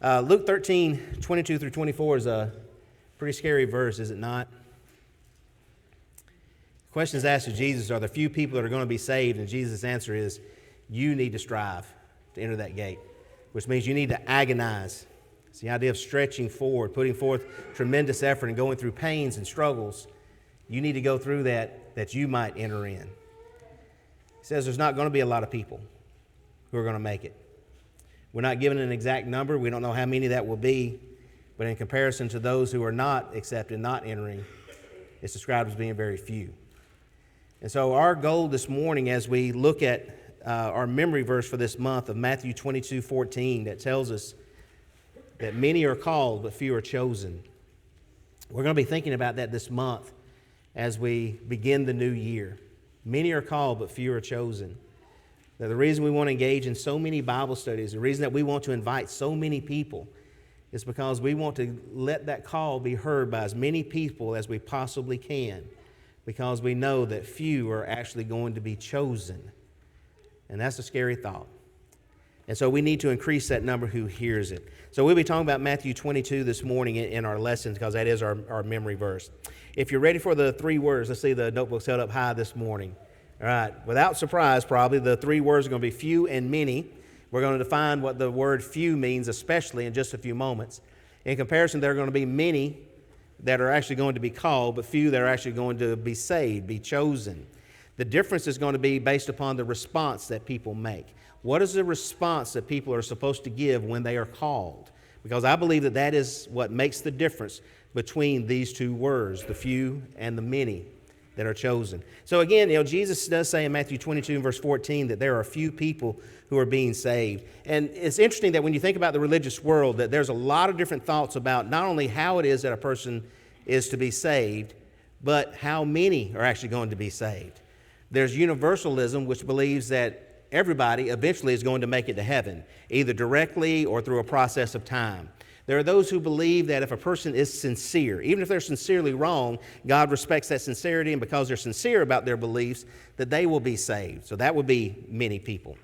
Luke 13, 22 through 24 is a pretty scary verse, is it not? The question is asked of Jesus, are there few people that are going to be saved? And Jesus' answer is, you need to strive to enter that gate, which means you need to agonize. It's the idea of stretching forward, putting forth tremendous effort and going through pains and struggles. You need to go through that you might enter in. He says there's not going to be a lot of people who are going to make it. We're not given an exact number. We don't know how many that will be. But in comparison to those who are not accepted, not entering, it's described as being very few. And so our goal this morning as we look at our memory verse for this month of Matthew 22:14 that tells us that many are called, but few are chosen. We're going to be thinking about that this month as we begin the new year. Many are called, but few are chosen. Now, the reason we want to engage in so many Bible studies, the reason that we want to invite so many people is because we want to let that call be heard by as many people as we possibly can, because we know that few are actually going to be chosen. And that's a scary thought. And so we need to increase that number who hears it. So we'll be talking about Matthew 22 this morning in our lessons because that is our memory verse. If you're ready for the three words, let's see the notebooks held up high this morning. All right, without surprise probably, the three words are going to be few and many. We're going to define what the word few means, especially in just a few moments. In comparison, there are going to be many that are actually going to be called, but few that are actually going to be saved, be chosen. The difference is going to be based upon the response that people make. What is the response that people are supposed to give when they are called? Because I believe that that is what makes the difference between these two words, the few and the many that are chosen. So again, Jesus does say in Matthew 22 and verse 14 that there are few people who are being saved. And it's interesting that when you think about the religious world, that there's a lot of different thoughts about not only how it is that a person is to be saved, but how many are actually going to be saved. There's universalism, which believes that everybody eventually is going to make it to heaven, either directly or through a process of time. There are those who believe that if a person is sincere, even if they're sincerely wrong, God respects that sincerity, and because they're sincere about their beliefs, that they will be saved. So that would be many people.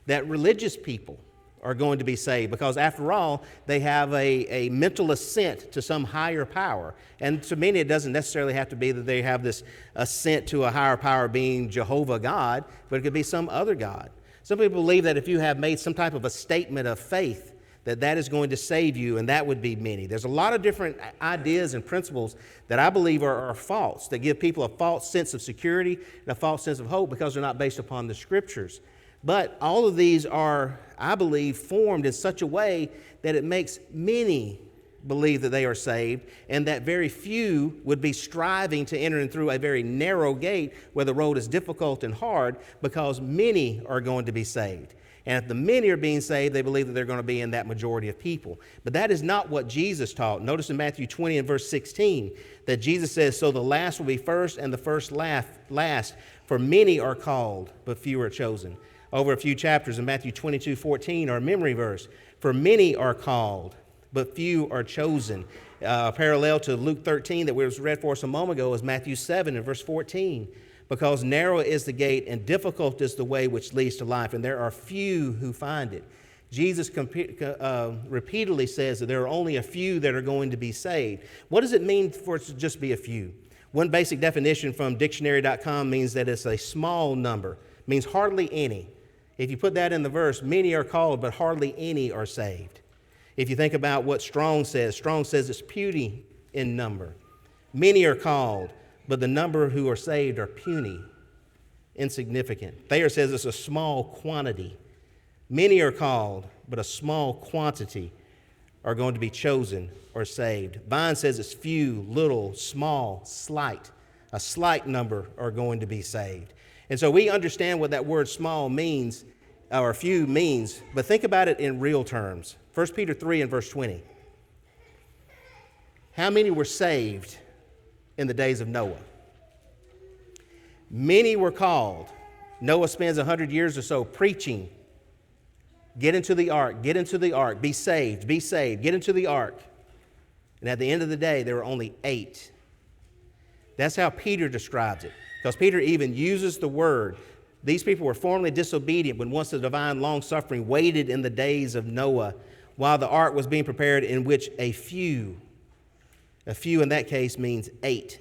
That religious people are going to be saved because, after all, they have a mental assent to some higher power. And to many, it doesn't necessarily have to be that they have this assent to a higher power being Jehovah God, but it could be some other God. Some people believe that if you have made some type of a statement of faith, that is going to save you, and that would be many. There's a lot of different ideas and principles that I believe are false, that give people a false sense of security and a false sense of hope because they're not based upon the Scriptures. But all of these are, I believe, formed in such a way that it makes many believe that they are saved, and that very few would be striving to enter in through a very narrow gate where the road is difficult and hard, because many are going to be saved. And if the many are being saved, they believe that they're going to be in that majority of people. But that is not what Jesus taught. Notice in Matthew 20 and verse 16 that Jesus says, so the last will be first and the first last, for many are called, but few are chosen. Over a few chapters in Matthew 22:14, our memory verse, for many are called, but few are chosen. Parallel to Luke 13 that was read for us a moment ago is Matthew 7 and verse 14. Because narrow is the gate and difficult is the way which leads to life, and there are few who find it. Jesus repeatedly says that there are only a few that are going to be saved. What does it mean for it to just be a few? One basic definition from dictionary.com means that it's a small number, means hardly any. If you put that in the verse, many are called, but hardly any are saved. If you think about what Strong says it's puny in number. Many are called, but the number who are saved are puny, insignificant. Thayer says it's a small quantity. Many are called, but a small quantity are going to be chosen or saved. Vine says it's few, little, small, slight. A slight number are going to be saved. And so we understand what that word small means, or few means, but think about it in real terms. 1 Peter 3 and verse 20. How many were saved in the days of Noah? Many were called. Noah spends 100 years or so preaching, get into the ark, be saved, get into the ark. And at the end of the day, there were only 8. That's how Peter describes it, because Peter even uses the word. These people were formerly disobedient when once the divine long-suffering waited in the days of Noah while the ark was being prepared, in which a few in that case means 8,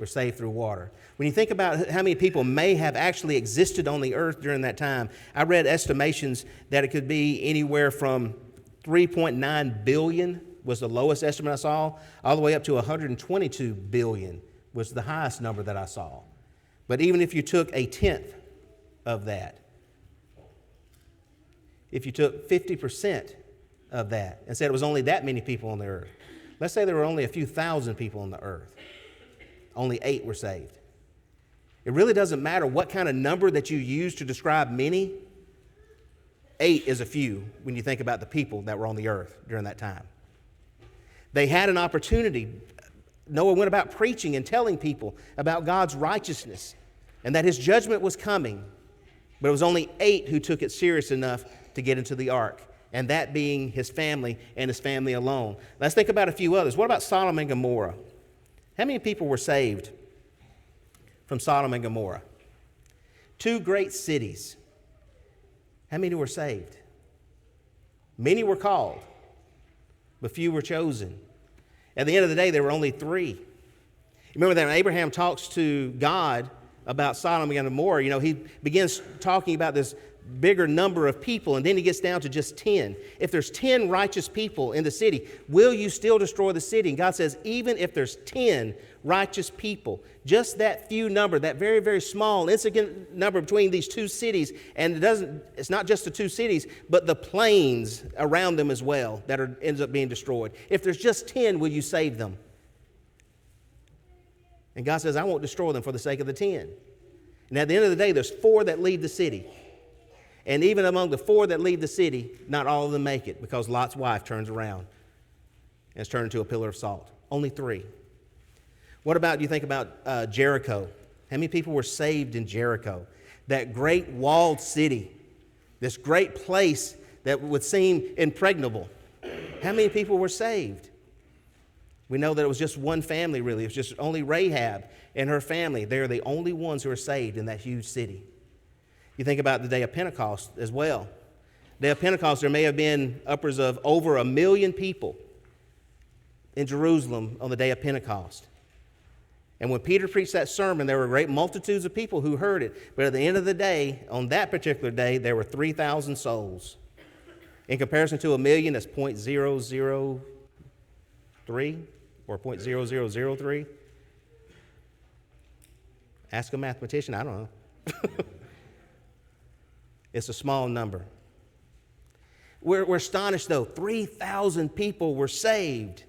were saved through water. When you think about how many people may have actually existed on the earth during that time, I read estimations that it could be anywhere from 3.9 billion was the lowest estimate I saw, all the way up to 122 billion was the highest number that I saw. But even if you took a tenth of that, if you took 50% of that and said it was only that many people on the earth, let's say there were only a few thousand people on the earth, only 8 were saved. It really doesn't matter what kind of number that you use to describe many. 8 is a few when you think about the people that were on the earth during that time. They had an opportunity. Noah went about preaching and telling people about God's righteousness and that his judgment was coming. But it was only 8 who took it serious enough to get into the ark, and that being his family and his family alone. Let's think about a few others. What about Sodom and Gomorrah? How many people were saved from Sodom and Gomorrah? 2 great cities. How many were saved? Many were called, but few were chosen. At the end of the day, there were only 3. Remember that when Abraham talks to God about Sodom and Gomorrah, he begins talking about this bigger number of people, and then he gets down to just 10. If there's 10 righteous people in the city, will you still destroy the city? And God says, even if there's 10 righteous people, just that few number, that very, very small, insignificant number between these 2 cities, and it's not just the 2 cities, but the plains around them as well that ends up being destroyed. If there's just 10, will you save them? And God says, I won't destroy them for the sake of the 10. And at the end of the day, there's 4 that leave the city. And even among the 4 that leave the city, not all of them make it, because Lot's wife turns around and is turned into a pillar of salt. Only 3. What about, you think about Jericho? How many people were saved in Jericho? That great walled city, this great place that would seem impregnable. How many people were saved? We know that it was just one family, really. It was just only Rahab and her family. They're the only ones who are saved in that huge city. You think about the day of Pentecost as well. The day of Pentecost, there may have been upwards of over 1 million people in Jerusalem on the day of Pentecost. And when Peter preached that sermon, there were great multitudes of people who heard it. But at the end of the day, on that particular day, there were 3,000 souls. In comparison to 1 million, that's 0.003 or 0.0003. Ask a mathematician, I don't know. It's a small number. We're astonished, though. 3,000 people were saved.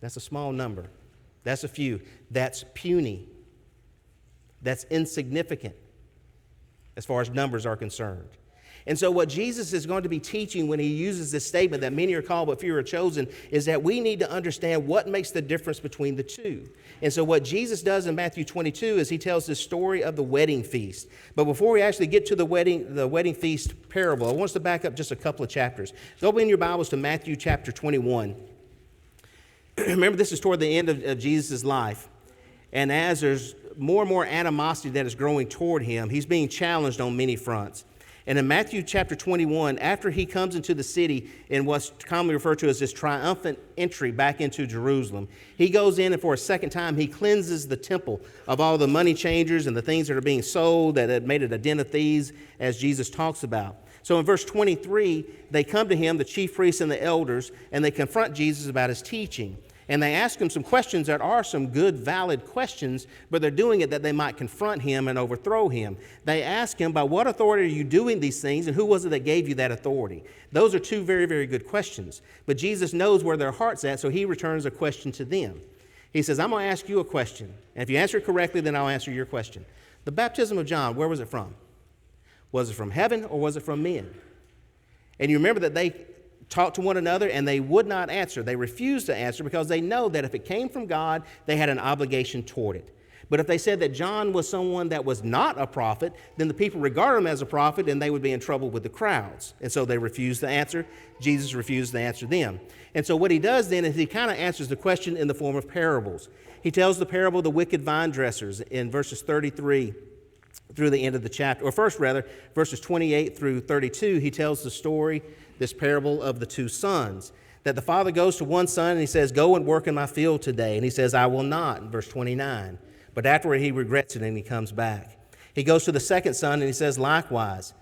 That's a small number. That's a few. That's puny. That's insignificant as far as numbers are concerned. And so what Jesus is going to be teaching when he uses this statement that many are called but few are chosen is that we need to understand what makes the difference between the two. And so what Jesus does in Matthew 22 is he tells this story of the wedding feast. But before we actually get to the wedding feast parable, I want us to back up just a couple of chapters. Go in your Bibles to Matthew chapter 21. Remember, this is toward the end of Jesus' life. And as there's more and more animosity that is growing toward him, he's being challenged on many fronts. And in Matthew chapter 21, after he comes into the city in what's commonly referred to as this triumphant entry back into Jerusalem, he goes in and for a second time he cleanses the temple of all the money changers and the things that are being sold that had made it a den of thieves, as Jesus talks about. So in verse 23, they come to him, the chief priests and the elders, and they confront Jesus about his teaching. And they ask him some questions that are some good, valid questions, but they're doing it that they might confront him and overthrow him. They ask him, by what authority are you doing these things, and who was it that gave you that authority? Those are 2 very, very good questions. But Jesus knows where their heart's at, so he returns a question to them. He says, I'm going to ask you a question, and if you answer it correctly, then I'll answer your question. The baptism of John, where was it from? Was it from heaven or was it from men? And you remember that they talked to one another, and they would not answer. They refused to answer because they know that if it came from God, they had an obligation toward it. But if they said that John was someone that was not a prophet, then the people regard him as a prophet, and they would be in trouble with the crowds. And so they refused to answer. Jesus refused to answer them. And so what he does then is he kind of answers the question in the form of parables. He tells the parable of the wicked vine dressers in verses 33 through the end of the chapter, or first rather, verses 28 through 32, he tells the story this parable of the two sons. That the father goes to one son and he says, go and work in my field today. And he says, I will not, in verse 29. But afterward he regrets it and he comes back. He goes to the second son and he says, likewise.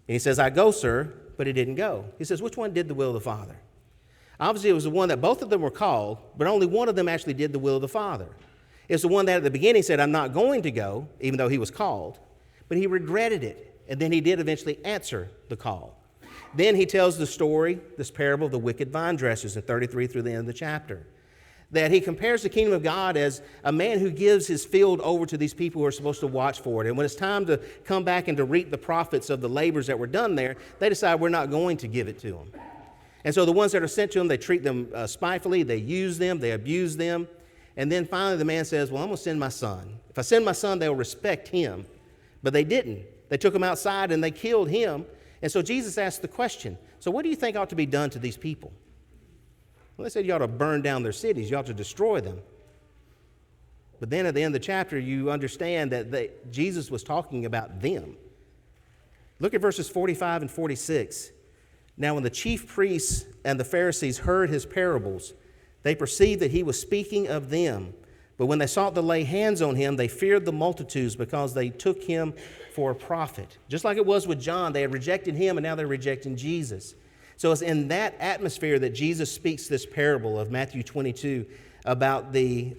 And he says, I go, sir, but he didn't go. He says, which one did the will of the Father? Obviously, it was the one that both of them were called, but only one of them actually did the will of the Father. It's the one that at the beginning said, I'm not going to go, even though he was called, but he regretted it, and then he did eventually answer the call. Then he tells the story, this parable of the wicked vine dressers in 33 through the end of the chapter, that he compares the kingdom of God as a man who gives his field over to these people who are supposed to watch for it. And when it's time to come back and to reap the profits of the labors that were done there, they decide we're not going to give it to them. And so the ones that are sent to them, they treat them spitefully, they use them, they abuse them. And then finally the man says, well, I'm going to send my son. If I send my son, they'll respect him. But they didn't. They took him outside and they killed him. And so Jesus asked the question, so what do you think ought to be done to these people? Well, they said you ought to burn down their cities. You ought to destroy them. But then at the end of the chapter, you understand that Jesus was talking about them. Look at verses 45 and 46. Now, when the chief priests and the Pharisees heard his parables, they perceived that he was speaking of them. But when they sought to lay hands on him, they feared the multitudes because they took him for a prophet. Just like it was with John, they had rejected him and now they're rejecting Jesus. So it's in that atmosphere that Jesus speaks this parable of Matthew 22 about the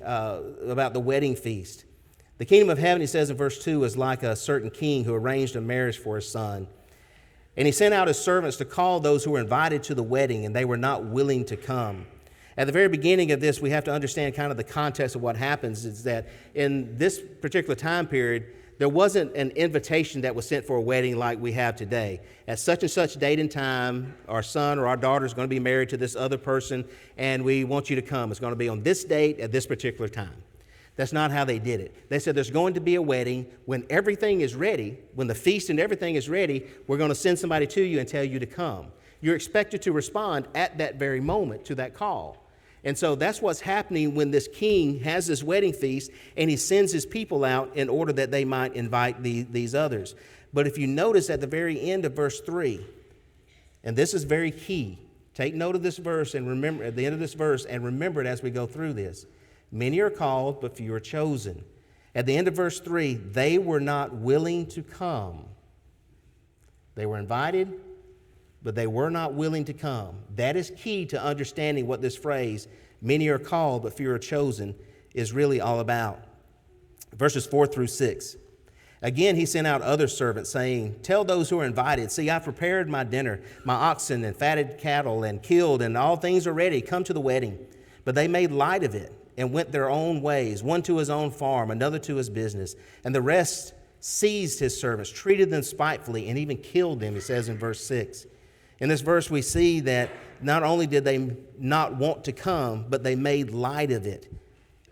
wedding feast. The kingdom of heaven, he says in verse 2, is like a certain king who arranged a marriage for his son. And he sent out his servants to call those who were invited to the wedding, and they were not willing to come. At the very beginning of this, we have to understand kind of the context of what happens is that in this particular time period, there wasn't an invitation that was sent for a wedding like we have today. At such and such date and time, our son or our daughter is going to be married to this other person, and we want you to come. It's going to be on this date at this particular time. That's not how they did it. They said there's going to be a wedding. When everything is ready, when the feast and everything is ready, we're going to send somebody to you and tell you to come. You're expected to respond at that very moment to that call. And so that's what's happening when this king has this wedding feast and he sends his people out in order that they might invite these others. But if you notice at the very end of verse 3, and this is very key, take note of this verse and remember at the end of this verse and remember it as we go through this. Many are called, but few are chosen. At the end of verse 3, they were not willing to come. They were invited, but they were not willing to come. That is key to understanding what this phrase, many are called, but few are chosen, is really all about. Verses 4 through 6. Again, he sent out other servants, saying, tell those who are invited, see, I've prepared my dinner, my oxen and fatted cattle and killed, and all things are ready. Come to the wedding. But they made light of it and went their own ways, one to his own farm, another to his business. And the rest seized his servants, treated them spitefully, and even killed them, he says in verse 6. In this verse, we see that not only did they not want to come, but they made light of it.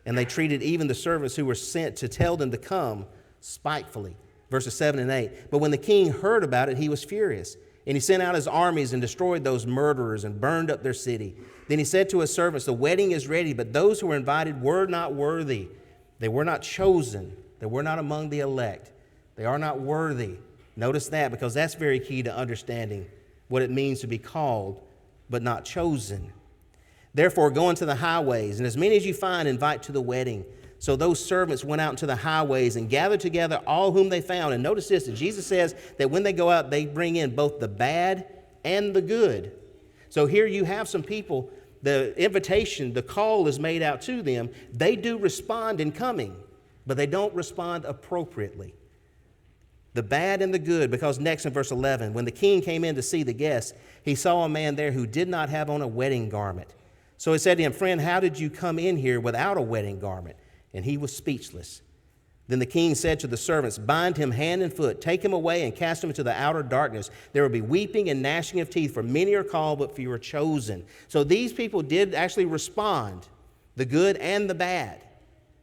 And they treated even the servants who were sent to tell them to come spitefully. Verses 7 and 8. But when the king heard about it, he was furious. And he sent out his armies and destroyed those murderers and burned up their city. Then he said to his servants, the wedding is ready, but those who were invited were not worthy. They were not chosen. They were not among the elect. They are not worthy. Notice that, because that's very key to understanding what it means to be called, but not chosen. Therefore, go into the highways, and as many as you find, invite to the wedding. So those servants went out into the highways and gathered together all whom they found. And notice this, that Jesus says that when they go out, they bring in both the bad and the good. So here you have some people, the invitation, the call is made out to them. They do respond in coming, but they don't respond appropriately. The bad and the good, because next in verse 11, when the king came in to see the guests, he saw a man there who did not have on a wedding garment. So he said to him, friend, how did you come in here without a wedding garment? And he was speechless. Then the king said to the servants, bind him hand and foot, take him away and cast him into the outer darkness. There will be weeping and gnashing of teeth, for many are called, but few are chosen. So these people did actually respond, the good and the bad.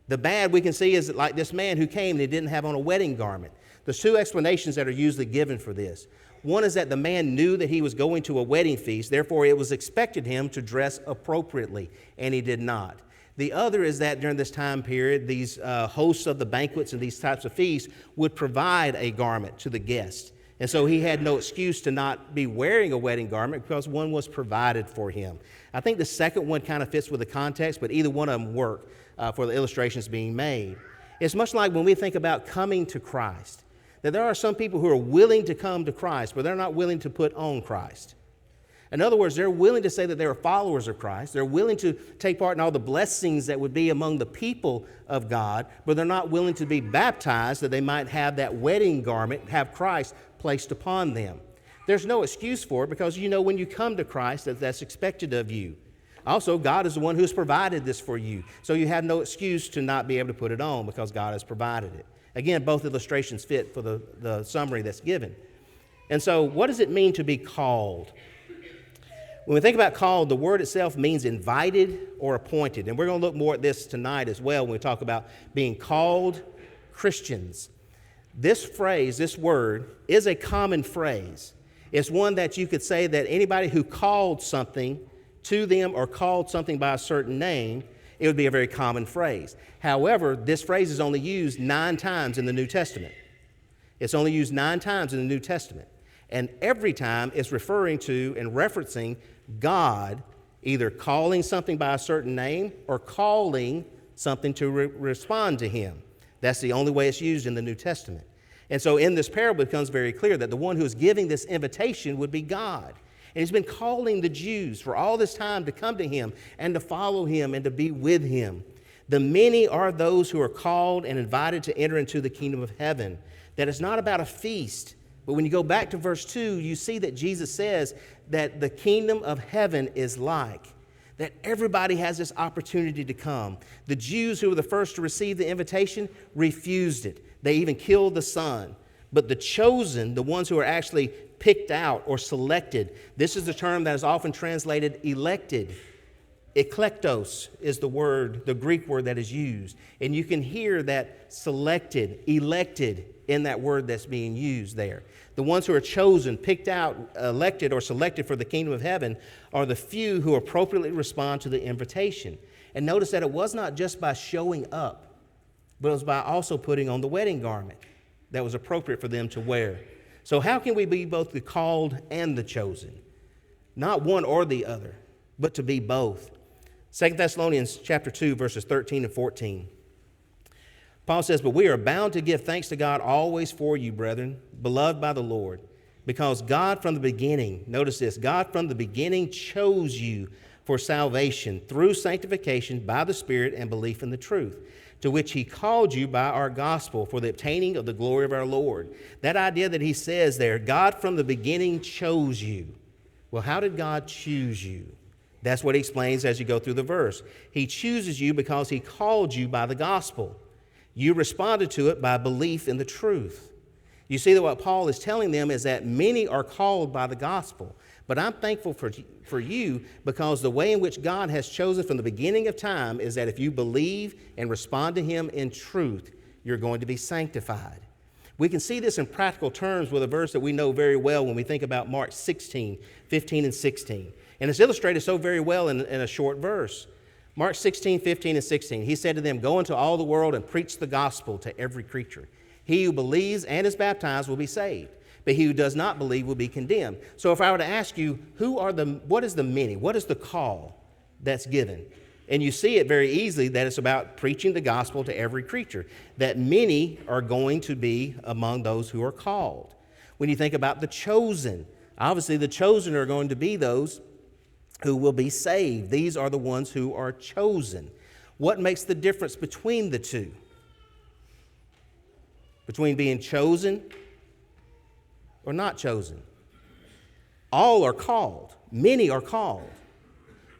The bad we can see is like this man who came and he didn't have on a wedding garment. There's two explanations that are usually given for this. One is that the man knew that he was going to a wedding feast, therefore it was expected him to dress appropriately, and he did not. The other is that during this time period, these hosts of the banquets and these types of feasts would provide a garment to the guest. And so he had no excuse to not be wearing a wedding garment because one was provided for him. I think the second one kind of fits with the context, but either one of them work for the illustrations being made. It's much like when we think about coming to Christ, that there are some people who are willing to come to Christ, but they're not willing to put on Christ. In other words, they're willing to say that they're followers of Christ. They're willing to take part in all the blessings that would be among the people of God, but they're not willing to be baptized that they might have that wedding garment, have Christ placed upon them. There's no excuse for it because you know when you come to Christ that that's expected of you. Also, God is the one who has provided this for you. So you have no excuse to not be able to put it on because God has provided it. Again, both illustrations fit for the summary that's given. And so what does it mean to be called? When we think about called, the word itself means invited or appointed. And we're going to look more at this tonight as well when we talk about being called Christians. This phrase, this word, is a common phrase. It's one that you could say that anybody who called something to them or called something by a certain name, it would be a very common phrase. However, this phrase is only used 9 times in the New Testament. It's only used 9 times in the New Testament. And every time it's referring to and referencing God either calling something by a certain name or calling something to respond to him. That's the only way it's used in the New Testament. And so in this parable, it becomes very clear that the one who is giving this invitation would be God. And he's been calling the Jews for all this time to come to him and to follow him and to be with him. The many are those who are called and invited to enter into the kingdom of heaven. That it's not about a feast. But when you go back to verse 2, you see that Jesus says that the kingdom of heaven is like, that everybody has this opportunity to come. The Jews who were the first to receive the invitation refused it. They even killed the son. But the chosen, the ones who are actually picked out or selected, this is the term that is often translated elected. Eklektos is the word, the Greek word that is used. And you can hear that selected, elected in that word that's being used there. The ones who are chosen, picked out, elected, or selected for the kingdom of heaven are the few who appropriately respond to the invitation. And notice that it was not just by showing up, but it was by also putting on the wedding garment that was appropriate for them to wear. So how can we be both the called and the chosen? Not one or the other, but to be both. 2 Thessalonians chapter 2, verses 13 and 14. Paul says, "But we are bound to give thanks to God always for you, brethren, beloved by the Lord, because God from the beginning," notice this, "God from the beginning chose you for salvation through sanctification by the Spirit and belief in the truth, to which he called you by our gospel for the obtaining of the glory of our Lord." That idea that he says there, God from the beginning chose you. Well, how did God choose you? That's what he explains as you go through the verse. He chooses you because he called you by the gospel. You responded to it by belief in the truth. You see that what Paul is telling them is that many are called by the gospel. But I'm thankful for you because the way in which God has chosen from the beginning of time is that if you believe and respond to him in truth, you're going to be sanctified. We can see this in practical terms with a verse that we know very well when we think about Mark 16, 15 and 16. And it's illustrated so very well in a short verse. Mark 16, 15 and 16, he said to them, "Go into all the world and preach the gospel to every creature. He who believes and is baptized will be saved, but he who does not believe will be condemned." So if I were to ask you, what is the many? What is the call that's given? And you see it very easily that it's about preaching the gospel to every creature, that many are going to be among those who are called. When you think about the chosen, obviously the chosen are going to be those who will be saved. These are the ones who are chosen. What makes the difference between the two? Between being chosen or not chosen? All are called. Many are called.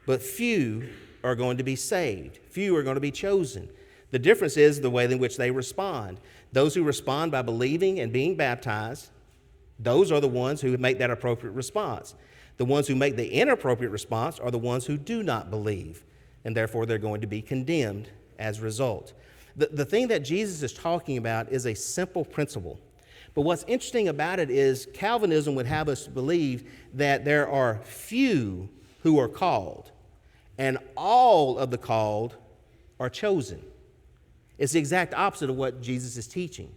But few are going to be saved. Few are going to be chosen. The difference is the way in which they respond. Those who respond by believing and being baptized, those are the ones who make that appropriate response. The ones who make the inappropriate response are the ones who do not believe, and therefore they're going to be condemned as a result. The thing that Jesus is talking about is a simple principle. But what's interesting about it is Calvinism would have us believe that there are few who are called, and all of the called are chosen. It's the exact opposite of what Jesus is teaching.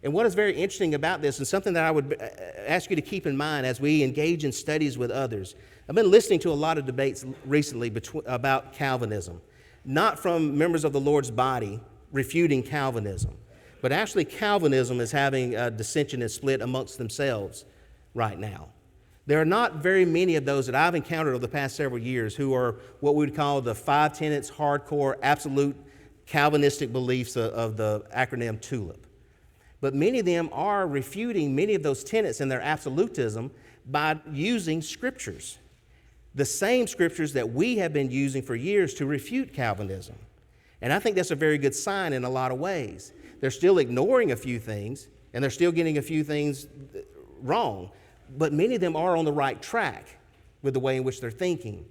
And what is very interesting about this, and something that I would ask you to keep in mind as we engage in studies with others, I've been listening to a lot of debates recently about Calvinism, not from members of the Lord's body refuting Calvinism, but actually Calvinism is having a dissension and split amongst themselves right now. There are not very many of those that I've encountered over the past several years who are what we would call the 5 tenets, hardcore, absolute Calvinistic beliefs of the acronym TULIP. But many of them are refuting many of those tenets and their absolutism by using scriptures, the same scriptures that we have been using for years to refute Calvinism. And I think that's a very good sign in a lot of ways. They're still ignoring a few things, and they're still getting a few things wrong, but many of them are on the right track with the way in which they're thinking.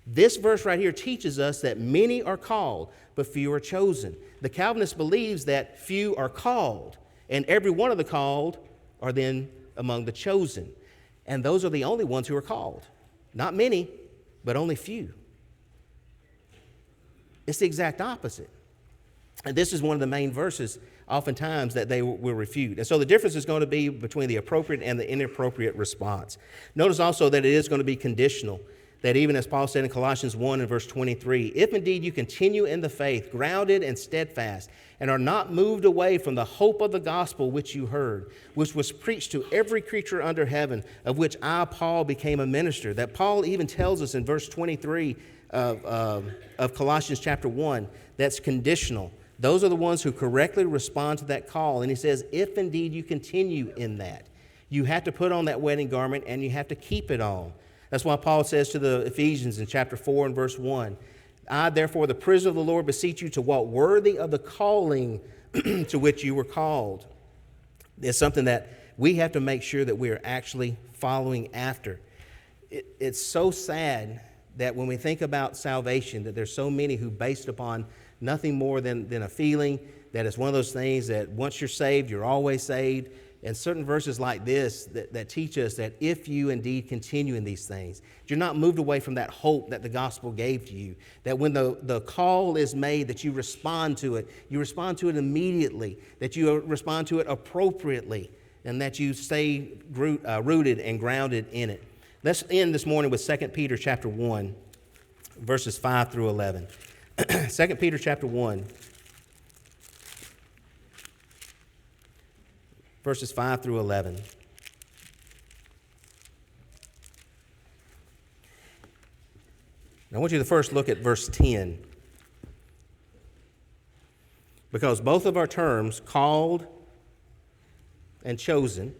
This verse right here teaches us that many are called, but few are chosen. The Calvinist believes that few are called, and every one of the called are then among the chosen. And those are the only ones who are called. Not many, but only few. It's the exact opposite. And this is one of the main verses oftentimes that they will refute. And so the difference is going to be between the appropriate and the inappropriate response. Notice also that it is going to be conditional. That even as Paul said in Colossians 1 and verse 23, if indeed you continue in the faith, grounded and steadfast, and are not moved away from the hope of the gospel which you heard, which was preached to every creature under heaven, of which I, Paul, became a minister. That Paul even tells us in verse 23 of Colossians chapter 1, that's conditional. Those are the ones who correctly respond to that call. And he says, if indeed you continue in that, you have to put on that wedding garment and you have to keep it on. That's why Paul says to the Ephesians in chapter 4 and verse 1, I, therefore, the prisoner of the Lord, beseech you to walk worthy of the calling to which you were called. It's something that we have to make sure that we are actually following after. It's so sad that when we think about salvation, that there's so many who based upon nothing more than a feeling that it's one of those things that once you're saved, you're always saved. And certain verses like this that teach us that if you indeed continue in these things, you're not moved away from that hope that the gospel gave to you, that when the call is made, that you respond to it immediately, that you respond to it appropriately, and that you stay rooted and grounded in it. Let's end this morning with 2 Peter chapter 1, verses 5 through 11. 2 Peter chapter 1. Verses 5 through 11. Now, I want you to first look at verse 10. Because both of our terms, called and chosen,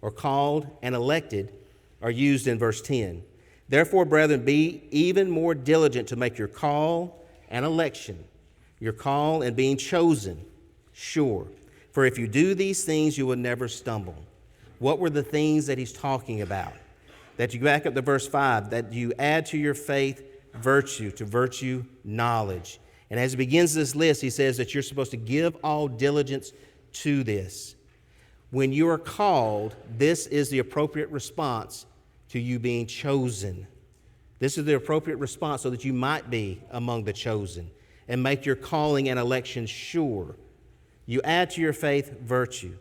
or called and elected, are used in verse 10. Therefore, brethren, be even more diligent to make your call and election, your call and being chosen, sure. For if you do these things, you will never stumble. What were the things that he's talking about? That you back up to verse 5, that you add to your faith virtue, to virtue knowledge. And as he begins this list, he says that you're supposed to give all diligence to this. When you are called, this is the appropriate response to you being chosen. This is the appropriate response so that you might be among the chosen and make your calling and election sure. You add to your faith virtue.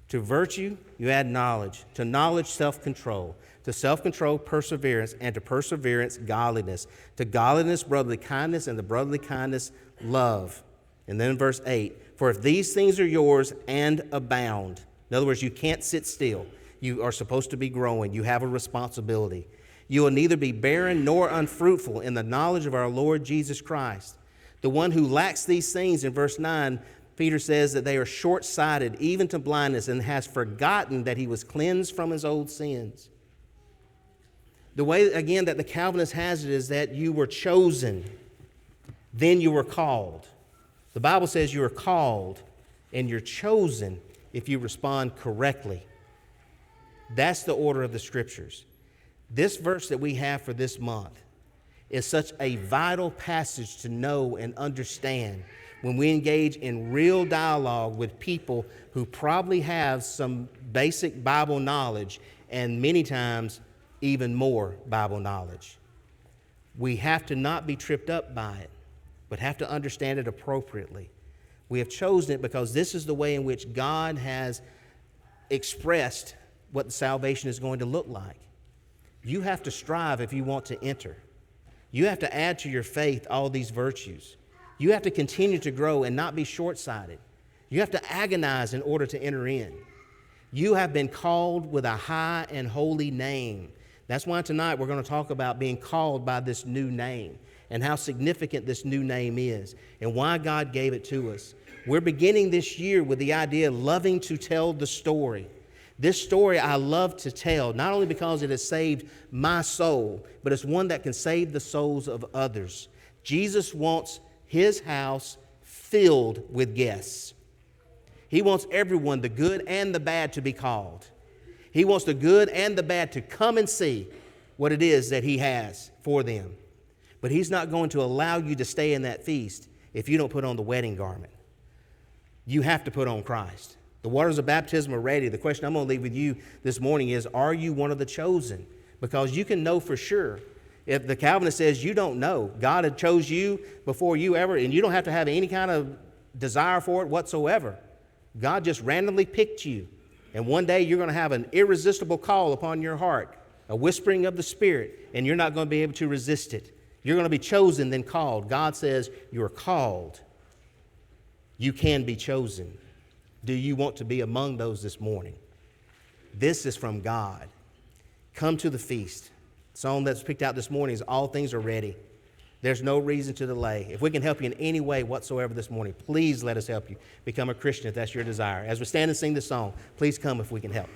To virtue, you add knowledge. To knowledge, self-control. To self-control, perseverance. And to perseverance, godliness. To godliness, brotherly kindness. And to brotherly kindness, love. And then in verse 8, for if these things are yours and abound. In other words, you can't sit still. You are supposed to be growing. You have a responsibility. You will neither be barren nor unfruitful in the knowledge of our Lord Jesus Christ. The one who lacks these things, in verse 9, Peter says that they are short-sighted, even to blindness, and has forgotten that he was cleansed from his old sins. The way, again, that the Calvinist has it is that you were chosen, then you were called. The Bible says you are called and you're chosen if you respond correctly. That's the order of the Scriptures. This verse that we have for this month is such a vital passage to know and understand when we engage in real dialogue with people who probably have some basic Bible knowledge and many times even more Bible knowledge. We have to not be tripped up by it, but have to understand it appropriately. We have chosen it because this is the way in which God has expressed what the salvation is going to look like. You have to strive if you want to enter. You have to add to your faith all these virtues. You have to continue to grow and not be short-sighted. You have to agonize in order to enter in. You have been called with a high and holy name. That's why tonight we're going to talk about being called by this new name and how significant this new name is and why God gave it to us. We're beginning this year with the idea of loving to tell the story. This story I love to tell, not only because it has saved my soul, but it's one that can save the souls of others. Jesus wants his house filled with guests. He wants everyone, the good and the bad, to be called. He wants the good and the bad to come and see what it is that he has for them. But he's not going to allow you to stay in that feast if you don't put on the wedding garment. You have to put on Christ. The waters of baptism are ready. The question I'm going to leave with you this morning is, are you one of the chosen? Because you can know for sure. If the Calvinist says you don't know, God had chose you before you ever, and you don't have to have any kind of desire for it whatsoever. God just randomly picked you. And one day you're going to have an irresistible call upon your heart, a whispering of the Spirit, and you're not going to be able to resist it. You're going to be chosen, then called. God says you're called. You can be chosen. Do you want to be among those this morning? This is from God. Come to the feast. The song that's picked out this morning is All Things Are Ready. There's no reason to delay. If we can help you in any way whatsoever this morning, please let us help you become a Christian if that's your desire. As we stand and sing this song, please come if we can help.